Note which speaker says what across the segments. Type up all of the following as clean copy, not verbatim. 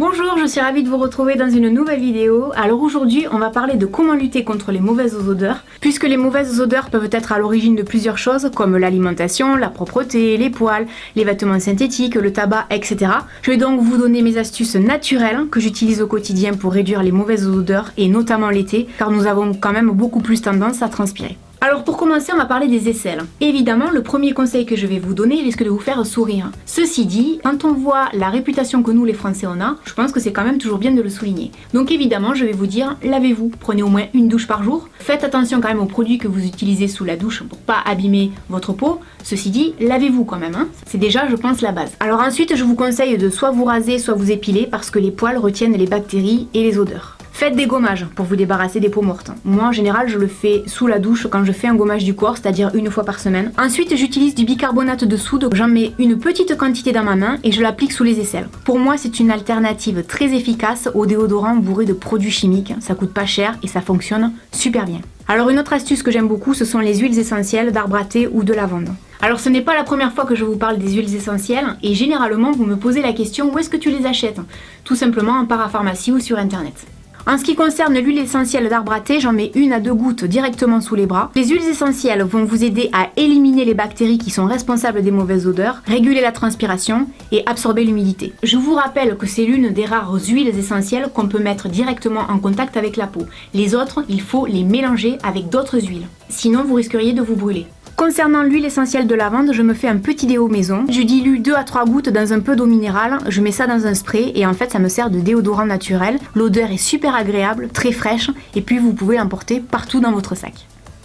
Speaker 1: Bonjour, je suis ravie de vous retrouver dans une nouvelle vidéo. Alors aujourd'hui, on va parler de comment lutter contre les mauvaises odeurs, puisque les mauvaises odeurs peuvent être à l'origine de plusieurs choses, comme l'alimentation, la propreté, les poils, les vêtements synthétiques, le tabac, etc. Je vais donc vous donner mes astuces naturelles que j'utilise au quotidien pour réduire les mauvaises odeurs, et notamment l'été, car nous avons quand même beaucoup plus tendance à transpirer. Alors pour commencer, on va parler des aisselles. Évidemment, le premier conseil que je vais vous donner risque de vous faire sourire. Ceci dit, quand on voit la réputation que nous les Français on a, je pense que c'est quand même toujours bien de le souligner. Donc évidemment, je vais vous dire, lavez-vous, prenez au moins une douche par jour. Faites attention quand même aux produits que vous utilisez sous la douche pour pas abîmer votre peau. Ceci dit, lavez-vous quand même, hein. C'est déjà, je pense, la base. Alors ensuite, je vous conseille de soit vous raser, soit vous épiler parce que les poils retiennent les bactéries et les odeurs. Faites des gommages pour vous débarrasser des peaux mortes. Moi, en général, je le fais sous la douche quand je fais un gommage du corps, c'est-à-dire une fois par semaine. Ensuite, j'utilise du bicarbonate de soude. J'en mets une petite quantité dans ma main et je l'applique sous les aisselles. Pour moi, c'est une alternative très efficace aux déodorants bourrés de produits chimiques. Ça coûte pas cher et ça fonctionne super bien. Alors une autre astuce que j'aime beaucoup, ce sont les huiles essentielles d'arbre à thé ou de lavande. Alors ce n'est pas la première fois que je vous parle des huiles essentielles et généralement vous me posez la question où est-ce que tu les achètes? Tout simplement en parapharmacie ou sur internet. En ce qui concerne l'huile essentielle d'arbre à thé, j'en mets 1 à 2 gouttes directement sous les bras. Les huiles essentielles vont vous aider à éliminer les bactéries qui sont responsables des mauvaises odeurs, réguler la transpiration et absorber l'humidité. Je vous rappelle que c'est l'une des rares huiles essentielles qu'on peut mettre directement en contact avec la peau. Les autres, il faut les mélanger avec d'autres huiles. Sinon, vous risqueriez de vous brûler. Concernant l'huile essentielle de lavande, je me fais un petit déo maison. Je dilue 2 à 3 gouttes dans un peu d'eau minérale, je mets ça dans un spray et en fait ça me sert de déodorant naturel. L'odeur est super agréable, très fraîche et puis vous pouvez l'emporter partout dans votre sac.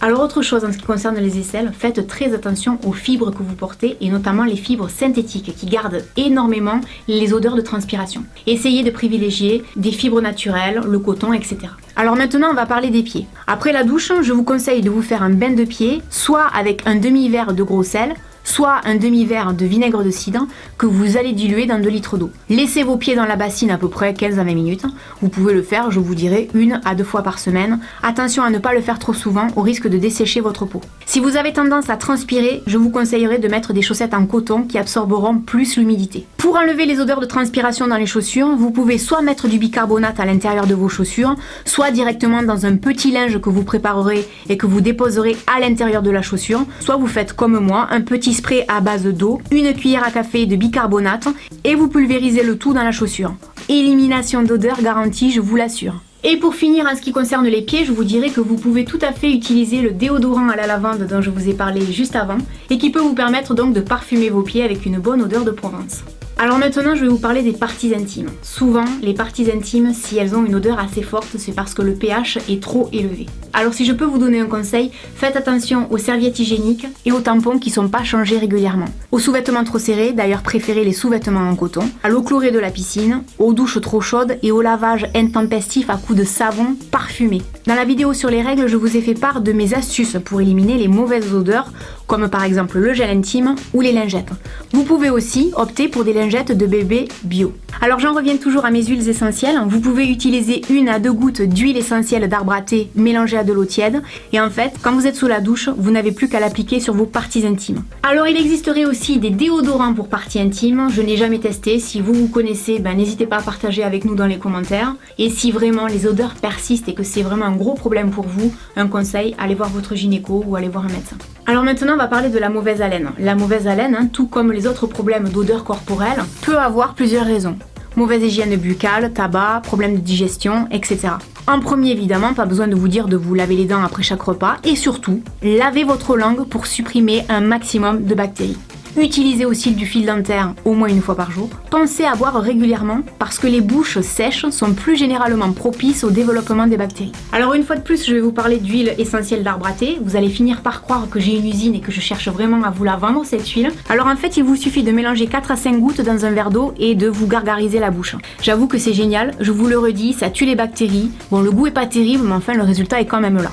Speaker 1: Alors autre chose en ce qui concerne les aisselles, faites très attention aux fibres que vous portez et notamment les fibres synthétiques qui gardent énormément les odeurs de transpiration. Essayez de privilégier des fibres naturelles, le coton, etc. Alors maintenant on va parler des pieds. Après la douche, je vous conseille de vous faire un bain de pieds, soit avec un demi-verre de gros sel, soit un demi-verre de vinaigre de cidre que vous allez diluer dans 2 litres d'eau. Laissez vos pieds dans la bassine à peu près 15 à 20 minutes. Vous pouvez le faire, je vous dirais, 1 à 2 fois par semaine. Attention à ne pas le faire trop souvent au risque de dessécher votre peau. Si vous avez tendance à transpirer, je vous conseillerais de mettre des chaussettes en coton qui absorberont plus l'humidité. Pour enlever les odeurs de transpiration dans les chaussures, vous pouvez soit mettre du bicarbonate à l'intérieur de vos chaussures, soit directement dans un petit linge que vous préparerez et que vous déposerez à l'intérieur de la chaussure, soit vous faites comme moi, un petit spray à base d'eau, 1 cuillère à café de bicarbonate et vous pulvérisez le tout dans la chaussure. Élimination d'odeur garantie, je vous l'assure. Et pour finir, en ce qui concerne les pieds, je vous dirais que vous pouvez tout à fait utiliser le déodorant à la lavande dont je vous ai parlé juste avant et qui peut vous permettre donc de parfumer vos pieds avec une bonne odeur de Provence. Alors maintenant, je vais vous parler des parties intimes. Souvent, les parties intimes, si elles ont une odeur assez forte, c'est parce que le pH est trop élevé. Alors si je peux vous donner un conseil, faites attention aux serviettes hygiéniques et aux tampons qui ne sont pas changés régulièrement. Aux sous-vêtements trop serrés, d'ailleurs préférez les sous-vêtements en coton, à l'eau chlorée de la piscine, aux douches trop chaudes et au lavage intempestif à coups de savon parfumé. Dans la vidéo sur les règles, je vous ai fait part de mes astuces pour éliminer les mauvaises odeurs, comme par exemple le gel intime ou les lingettes. Vous pouvez aussi opter pour des lingettes de bébé bio. Alors j'en reviens toujours à mes huiles essentielles. Vous pouvez utiliser 1 à 2 gouttes d'huile essentielle d'arbre à thé mélangée à de l'eau tiède. Et en fait, quand vous êtes sous la douche, vous n'avez plus qu'à l'appliquer sur vos parties intimes. Alors il existerait aussi des déodorants pour parties intimes. Je n'ai jamais testé. Si vous connaissez, n'hésitez pas à partager avec nous dans les commentaires. Et si vraiment les odeurs persistent et que c'est vraiment un gros problème pour vous, un conseil, allez voir votre gynéco ou allez voir un médecin. Alors maintenant on va parler de la mauvaise haleine. La mauvaise haleine, tout comme les autres problèmes d'odeur corporelle, peut avoir plusieurs raisons. Mauvaise hygiène buccale, tabac, problème de digestion, etc. En premier évidemment, pas besoin de vous dire de vous laver les dents après chaque repas et surtout, lavez votre langue pour supprimer un maximum de bactéries. Utilisez aussi du fil dentaire au moins 1 fois par jour. Pensez à boire régulièrement parce que les bouches sèches sont plus généralement propices au développement des bactéries. Alors une fois de plus, je vais vous parler d'huile essentielle d'arbre à thé. Vous allez finir par croire que j'ai une usine et que je cherche vraiment à vous la vendre cette huile. Alors en fait, il vous suffit de mélanger 4 à 5 gouttes dans un verre d'eau et de vous gargariser la bouche. J'avoue que c'est génial, je vous le redis, ça tue les bactéries. Bon, le goût est pas terrible, mais enfin le résultat est quand même là.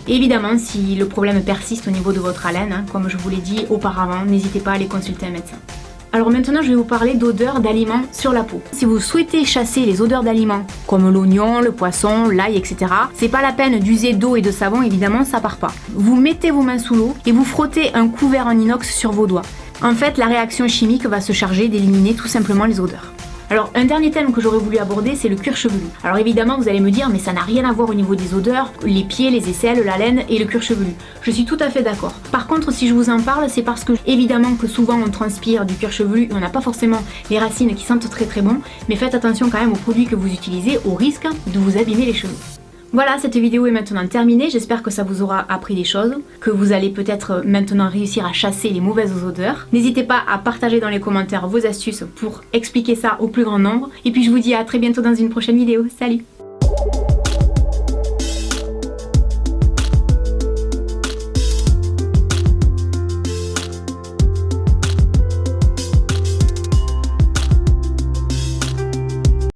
Speaker 1: Évidemment, si le problème persiste au niveau de votre haleine, comme je vous l'ai dit auparavant, n'hésitez pas à aller consulter un médecin. Alors maintenant, je vais vous parler d'odeurs d'aliments sur la peau. Si vous souhaitez chasser les odeurs d'aliments, comme l'oignon, le poisson, l'ail, etc., c'est pas la peine d'user d'eau et de savon, évidemment, ça part pas. Vous mettez vos mains sous l'eau et vous frottez un couvert en inox sur vos doigts. En fait, la réaction chimique va se charger d'éliminer tout simplement les odeurs. Alors un dernier thème que j'aurais voulu aborder, c'est le cuir chevelu. Alors évidemment vous allez me dire mais ça n'a rien à voir au niveau des odeurs, les pieds, les aisselles, la laine et le cuir chevelu. Je suis tout à fait d'accord. Par contre si je vous en parle c'est parce que évidemment que souvent on transpire du cuir chevelu et on n'a pas forcément les racines qui sentent très très bon, mais faites attention quand même aux produits que vous utilisez au risque de vous abîmer les cheveux. Voilà, cette vidéo est maintenant terminée, j'espère que ça vous aura appris des choses, que vous allez peut-être maintenant réussir à chasser les mauvaises odeurs. N'hésitez pas à partager dans les commentaires vos astuces pour expliquer ça au plus grand nombre. Et puis je vous dis à très bientôt dans une prochaine vidéo. Salut!